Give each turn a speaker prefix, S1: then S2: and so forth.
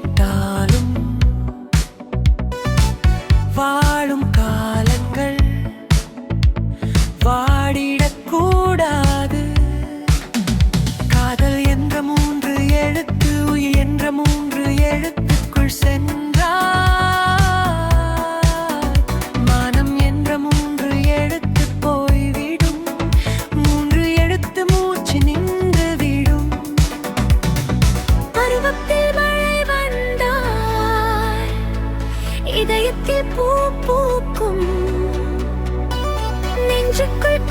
S1: விட்டாலும் வாழும் காலங்கள் வாடிடக்கூடாது. காதல் என்ற 3 எழுத்து உயிர் என்ற 3 எழுத்துக்குள் சென்றார். மனம் என்ற 3 எழுத்து போய்விடும். 3 எழுத்து மூச்சு நின்று விடும். பருவத்தில் மழை வந்தால் இதயத்தில் பூ பூக்கும். நெஞ்சுக்குள்